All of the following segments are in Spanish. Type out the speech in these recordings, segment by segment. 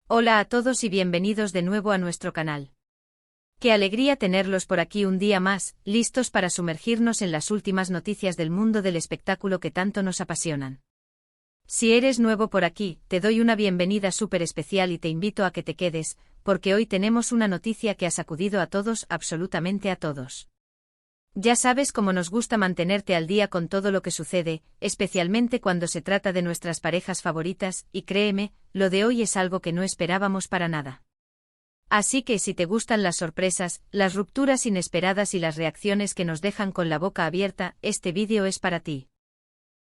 Hola a todos y bienvenidos de nuevo a nuestro canal. Qué alegría tenerlos por aquí un día más, listos para sumergirnos en las últimas noticias del mundo del espectáculo que tanto nos apasionan. Si eres nuevo por aquí, te doy una bienvenida súper especial y te invito a que te quedes, porque hoy tenemos una noticia que ha sacudido a todos, absolutamente a todos. Ya sabes cómo nos gusta mantenerte al día con todo lo que sucede, especialmente cuando se trata de nuestras parejas favoritas, y créeme, lo de hoy es algo que no esperábamos para nada. Así que si te gustan las sorpresas, las rupturas inesperadas y las reacciones que nos dejan con la boca abierta, este vídeo es para ti.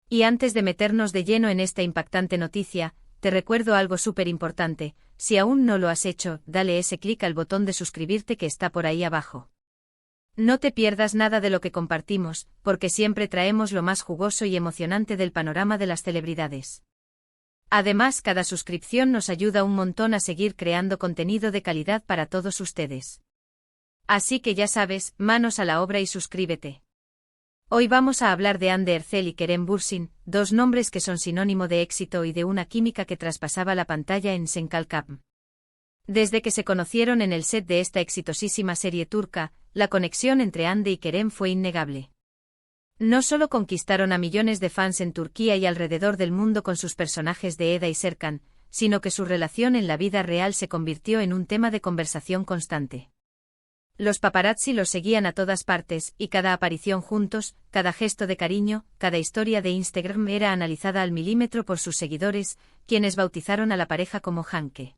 Y antes de meternos de lleno en esta impactante noticia, te recuerdo algo súper importante: si aún no lo has hecho, dale ese clic al botón de suscribirte que está por ahí abajo. No te pierdas nada de lo que compartimos, porque siempre traemos lo más jugoso y emocionante del panorama de las celebridades. Además, cada suscripción nos ayuda un montón a seguir creando contenido de calidad para todos ustedes. Así que ya sabes, manos a la obra y suscríbete. Hoy vamos a hablar de Anne Ercel y Kerem Bürsin, dos nombres que son sinónimo de éxito y de una química que traspasaba la pantalla en Senkalkap. Desde que se conocieron en el set de esta exitosísima serie turca, la conexión entre Hande y Kerem fue innegable. No solo conquistaron a millones de fans en Turquía y alrededor del mundo con sus personajes de Eda y Serkan, sino que su relación en la vida real se convirtió en un tema de conversación constante. Los paparazzi los seguían a todas partes, y cada aparición juntos, cada gesto de cariño, cada historia de Instagram era analizada al milímetro por sus seguidores, quienes bautizaron a la pareja como Hanke.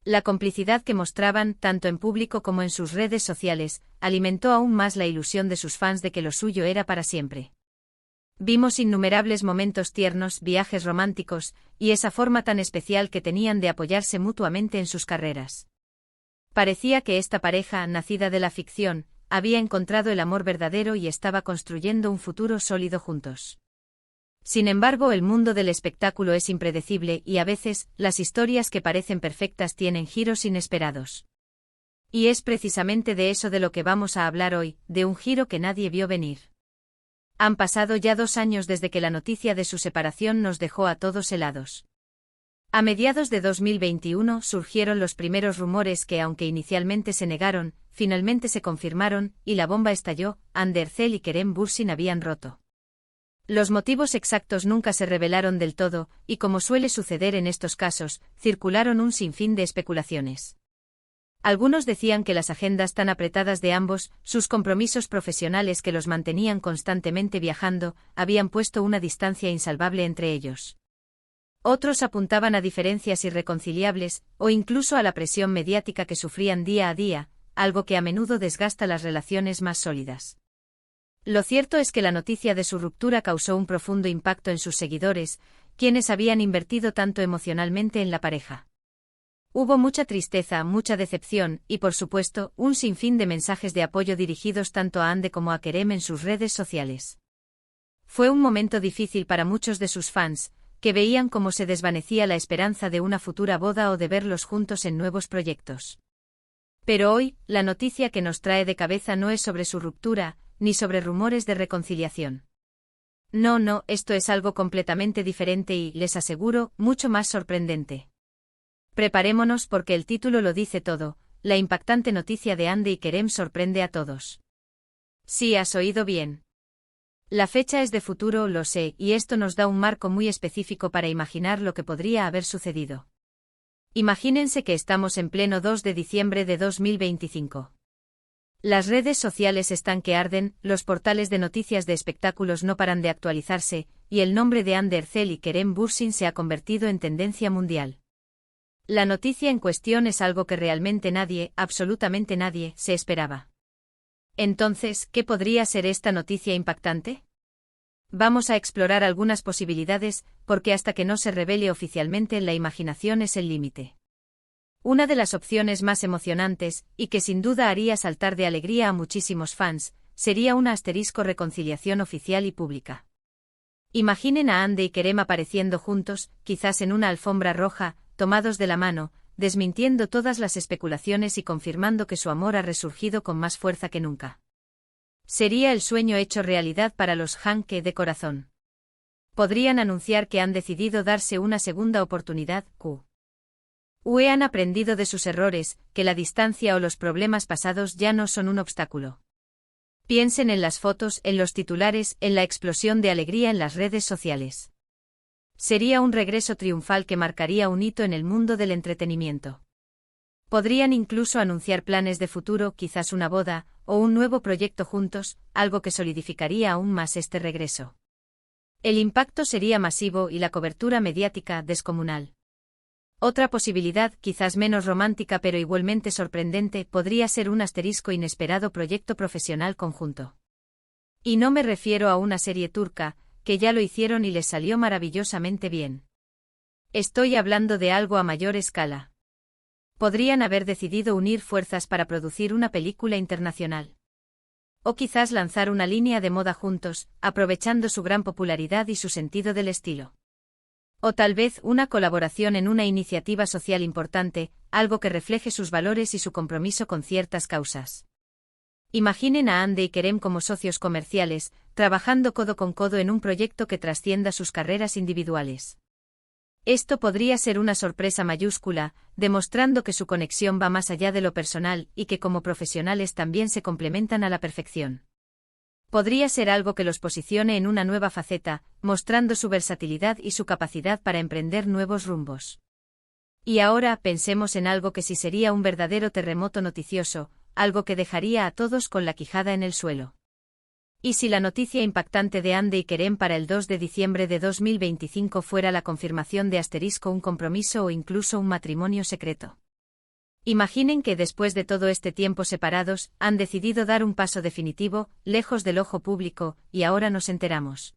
La complicidad que mostraban, tanto en público como en sus redes sociales, alimentó aún más la ilusión de sus fans de que lo suyo era para siempre. Vimos innumerables momentos tiernos, viajes románticos, y esa forma tan especial que tenían de apoyarse mutuamente en sus carreras. Parecía que esta pareja, nacida de la ficción, había encontrado el amor verdadero y estaba construyendo un futuro sólido juntos. Sin embargo, el mundo del espectáculo es impredecible y a veces, las historias que parecen perfectas tienen giros inesperados. Y es precisamente de eso de lo que vamos a hablar hoy, de un giro que nadie vio venir. Han pasado ya 2 años desde que la noticia de su separación nos dejó a todos helados. A mediados de 2021 surgieron los primeros rumores que, aunque inicialmente se negaron, finalmente se confirmaron, y la bomba estalló: Hande Ercel y Kerem Bürsin habían roto. Los motivos exactos nunca se revelaron del todo, y como suele suceder en estos casos, circularon un sinfín de especulaciones. Algunos decían que las agendas tan apretadas de ambos, sus compromisos profesionales que los mantenían constantemente viajando, habían puesto una distancia insalvable entre ellos. Otros apuntaban a diferencias irreconciliables, o incluso a la presión mediática que sufrían día a día, algo que a menudo desgasta las relaciones más sólidas. Lo cierto es que la noticia de su ruptura causó un profundo impacto en sus seguidores, quienes habían invertido tanto emocionalmente en la pareja. Hubo mucha tristeza, mucha decepción, y por supuesto, un sinfín de mensajes de apoyo dirigidos tanto a Hande como a Kerem en sus redes sociales. Fue un momento difícil para muchos de sus fans, que veían cómo se desvanecía la esperanza de una futura boda o de verlos juntos en nuevos proyectos. Pero hoy, la noticia que nos trae de cabeza no es sobre su ruptura, ni sobre rumores de reconciliación. No, esto es algo completamente diferente y, les aseguro, mucho más sorprendente. Preparémonos porque el título lo dice todo: la impactante noticia de Hande y Kerem sorprende a todos. Sí, has oído bien. La fecha es de futuro, lo sé, y esto nos da un marco muy específico para imaginar lo que podría haber sucedido. Imagínense que estamos en pleno 2 de diciembre de 2025. Las redes sociales están que arden, los portales de noticias de espectáculos no paran de actualizarse, y el nombre de Hande Ercel y Kerem Bürsin se ha convertido en tendencia mundial. La noticia en cuestión es algo que realmente nadie, absolutamente nadie, se esperaba. Entonces, ¿qué podría ser esta noticia impactante? Vamos a explorar algunas posibilidades, porque hasta que no se revele oficialmente, la imaginación es el límite. Una de las opciones más emocionantes, y que sin duda haría saltar de alegría a muchísimos fans, sería una reconciliación oficial y pública. Imaginen a Hande y Kerem apareciendo juntos, quizás en una alfombra roja, tomados de la mano, desmintiendo todas las especulaciones y confirmando que su amor ha resurgido con más fuerza que nunca. Sería el sueño hecho realidad para los Hanke de corazón. Podrían anunciar que han decidido darse una segunda oportunidad, UE han aprendido de sus errores, que la distancia o los problemas pasados ya no son un obstáculo. Piensen en las fotos, en los titulares, en la explosión de alegría en las redes sociales. Sería un regreso triunfal que marcaría un hito en el mundo del entretenimiento. Podrían incluso anunciar planes de futuro, quizás una boda, o un nuevo proyecto juntos, algo que solidificaría aún más este regreso. El impacto sería masivo y la cobertura mediática descomunal. Otra posibilidad, quizás menos romántica pero igualmente sorprendente, podría ser un inesperado proyecto profesional conjunto. Y no me refiero a una serie turca, que ya lo hicieron y les salió maravillosamente bien. Estoy hablando de algo a mayor escala. Podrían haber decidido unir fuerzas para producir una película internacional. O quizás lanzar una línea de moda juntos, aprovechando su gran popularidad y su sentido del estilo. O tal vez una colaboración en una iniciativa social importante, algo que refleje sus valores y su compromiso con ciertas causas. Imaginen a Hande y Kerem como socios comerciales, trabajando codo con codo en un proyecto que trascienda sus carreras individuales. Esto podría ser una sorpresa mayúscula, demostrando que su conexión va más allá de lo personal y que como profesionales también se complementan a la perfección. Podría ser algo que los posicione en una nueva faceta, mostrando su versatilidad y su capacidad para emprender nuevos rumbos. Y ahora pensemos en algo que sí sería un verdadero terremoto noticioso, algo que dejaría a todos con la quijada en el suelo. ¿Y si la noticia impactante de Hande y Kerem para el 2 de diciembre de 2025 fuera la confirmación de un compromiso o incluso un matrimonio secreto? Imaginen que después de todo este tiempo separados, han decidido dar un paso definitivo, lejos del ojo público, y ahora nos enteramos.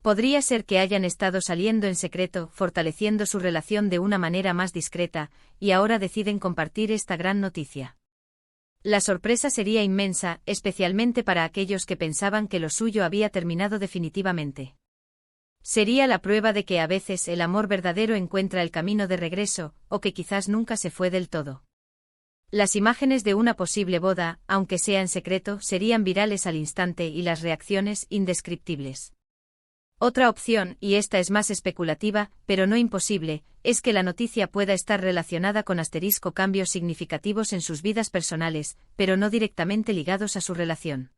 Podría ser que hayan estado saliendo en secreto, fortaleciendo su relación de una manera más discreta, y ahora deciden compartir esta gran noticia. La sorpresa sería inmensa, especialmente para aquellos que pensaban que lo suyo había terminado definitivamente. Sería la prueba de que a veces el amor verdadero encuentra el camino de regreso, o que quizás nunca se fue del todo. Las imágenes de una posible boda, aunque sea en secreto, serían virales al instante y las reacciones indescriptibles. Otra opción, y esta es más especulativa, pero no imposible, es que la noticia pueda estar relacionada con cambios significativos en sus vidas personales, pero no directamente ligados a su relación.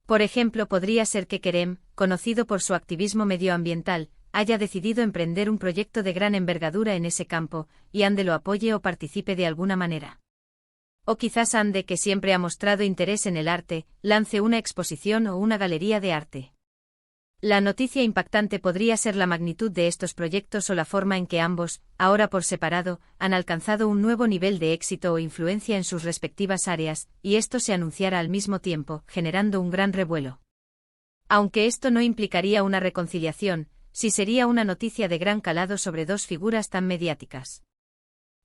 Por ejemplo, podría ser que Kerem, conocido por su activismo medioambiental, haya decidido emprender un proyecto de gran envergadura en ese campo, y Hande lo apoye o participe de alguna manera. O quizás Hande, que siempre ha mostrado interés en el arte, lance una exposición o una galería de arte. La noticia impactante podría ser la magnitud de estos proyectos o la forma en que ambos, ahora por separado, han alcanzado un nuevo nivel de éxito o influencia en sus respectivas áreas, y esto se anunciara al mismo tiempo, generando un gran revuelo. Aunque esto no implicaría una reconciliación, sí sería una noticia de gran calado sobre dos figuras tan mediáticas.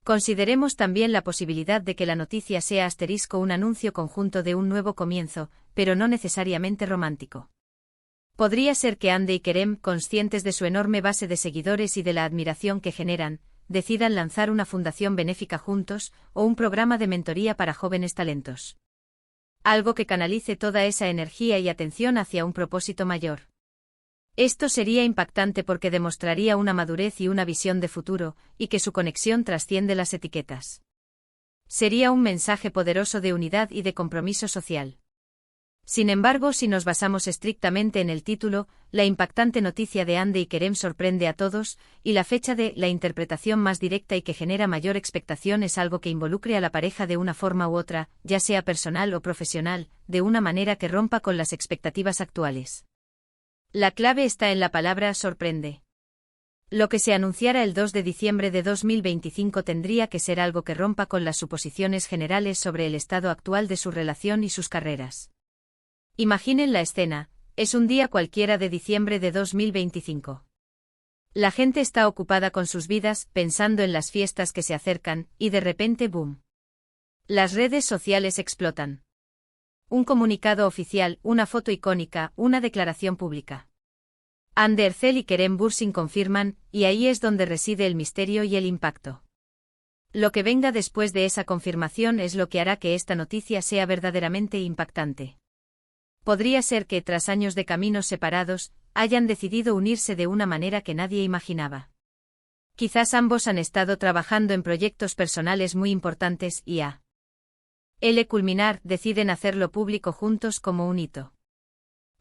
Consideremos también la posibilidad de que la noticia sea un anuncio conjunto de un nuevo comienzo, pero no necesariamente romántico. Podría ser que Hande y Kerem, conscientes de su enorme base de seguidores y de la admiración que generan, decidan lanzar una fundación benéfica juntos, o un programa de mentoría para jóvenes talentos. Algo que canalice toda esa energía y atención hacia un propósito mayor. Esto sería impactante porque demostraría una madurez y una visión de futuro, y que su conexión trasciende las etiquetas. Sería un mensaje poderoso de unidad y de compromiso social. Sin embargo, si nos basamos estrictamente en el título, la impactante noticia de Hande y Kerem sorprende a todos, y la fecha de la interpretación más directa y que genera mayor expectación es algo que involucre a la pareja de una forma u otra, ya sea personal o profesional, de una manera que rompa con las expectativas actuales. La clave está en la palabra sorprende. Lo que se anunciara el 2 de diciembre de 2025 tendría que ser algo que rompa con las suposiciones generales sobre el estado actual de su relación y sus carreras. Imaginen la escena, es un día cualquiera de diciembre de 2025. La gente está ocupada con sus vidas, pensando en las fiestas que se acercan, y de repente ¡boom! Las redes sociales explotan. Un comunicado oficial, una foto icónica, una declaración pública. Hande Erçel y Kerem Bürsin confirman, y ahí es donde reside el misterio y el impacto. Lo que venga después de esa confirmación es lo que hará que esta noticia sea verdaderamente impactante. Podría ser que, tras años de caminos separados, hayan decidido unirse de una manera que nadie imaginaba. Quizás ambos han estado trabajando en proyectos personales muy importantes y al culminar, deciden hacerlo público juntos como un hito.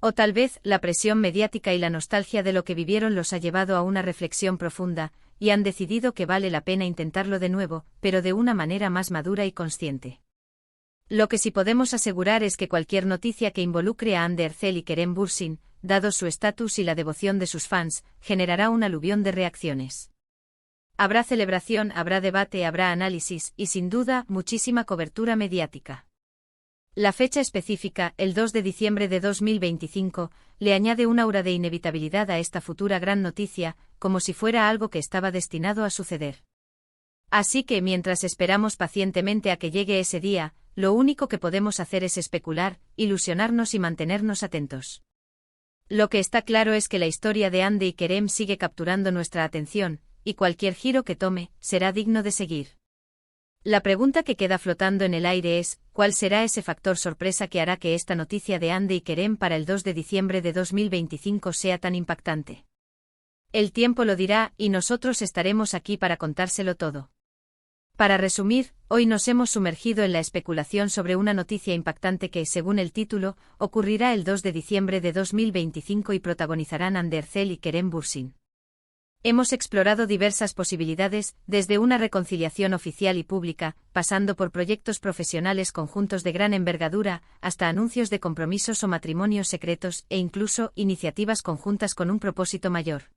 O tal vez, la presión mediática y la nostalgia de lo que vivieron los ha llevado a una reflexión profunda, y han decidido que vale la pena intentarlo de nuevo, pero de una manera más madura y consciente. Lo que sí podemos asegurar es que cualquier noticia que involucre a Ander Zel y Kerem Bürsin, dado su estatus y la devoción de sus fans, generará un aluvión de reacciones. Habrá celebración, habrá debate, habrá análisis y, sin duda, muchísima cobertura mediática. La fecha específica, el 2 de diciembre de 2025, le añade un aura de inevitabilidad a esta futura gran noticia, como si fuera algo que estaba destinado a suceder. Así que mientras esperamos pacientemente a que llegue ese día, lo único que podemos hacer es especular, ilusionarnos y mantenernos atentos. Lo que está claro es que la historia de Hande y Kerem sigue capturando nuestra atención, y cualquier giro que tome, será digno de seguir. La pregunta que queda flotando en el aire es, ¿cuál será ese factor sorpresa que hará que esta noticia de Hande y Kerem para el 2 de diciembre de 2025 sea tan impactante? El tiempo lo dirá, y nosotros estaremos aquí para contárselo todo. Para resumir, hoy nos hemos sumergido en la especulación sobre una noticia impactante que, según el título, ocurrirá el 2 de diciembre de 2025 y protagonizarán Ander Zel y Kerem Bürsin. Hemos explorado diversas posibilidades, desde una reconciliación oficial y pública, pasando por proyectos profesionales conjuntos de gran envergadura, hasta anuncios de compromisos o matrimonios secretos, e incluso iniciativas conjuntas con un propósito mayor.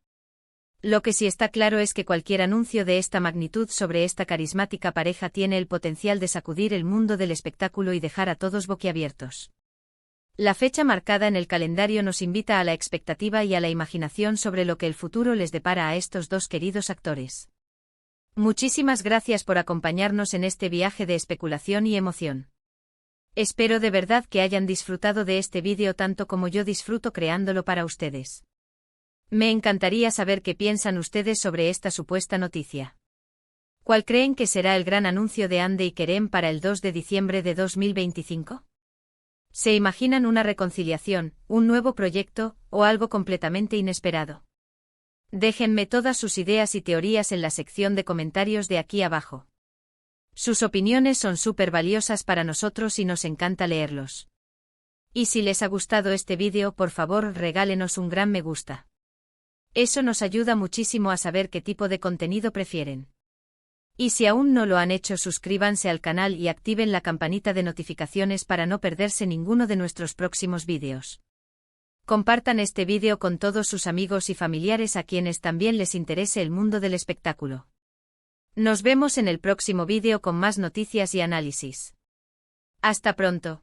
Lo que sí está claro es que cualquier anuncio de esta magnitud sobre esta carismática pareja tiene el potencial de sacudir el mundo del espectáculo y dejar a todos boquiabiertos. La fecha marcada en el calendario nos invita a la expectativa y a la imaginación sobre lo que el futuro les depara a estos dos queridos actores. Muchísimas gracias por acompañarnos en este viaje de especulación y emoción. Espero de verdad que hayan disfrutado de este vídeo tanto como yo disfruto creándolo para ustedes. Me encantaría saber qué piensan ustedes sobre esta supuesta noticia. ¿Cuál creen que será el gran anuncio de Hande y Kerem para el 2 de diciembre de 2025? ¿Se imaginan una reconciliación, un nuevo proyecto, o algo completamente inesperado? Déjenme todas sus ideas y teorías en la sección de comentarios de aquí abajo. Sus opiniones son súper valiosas para nosotros y nos encanta leerlos. Y si les ha gustado este vídeo, por favor regálenos un gran me gusta. Eso nos ayuda muchísimo a saber qué tipo de contenido prefieren. Y si aún no lo han hecho, suscríbanse al canal y activen la campanita de notificaciones para no perderse ninguno de nuestros próximos vídeos. Compartan este vídeo con todos sus amigos y familiares a quienes también les interese el mundo del espectáculo. Nos vemos en el próximo vídeo con más noticias y análisis. Hasta pronto.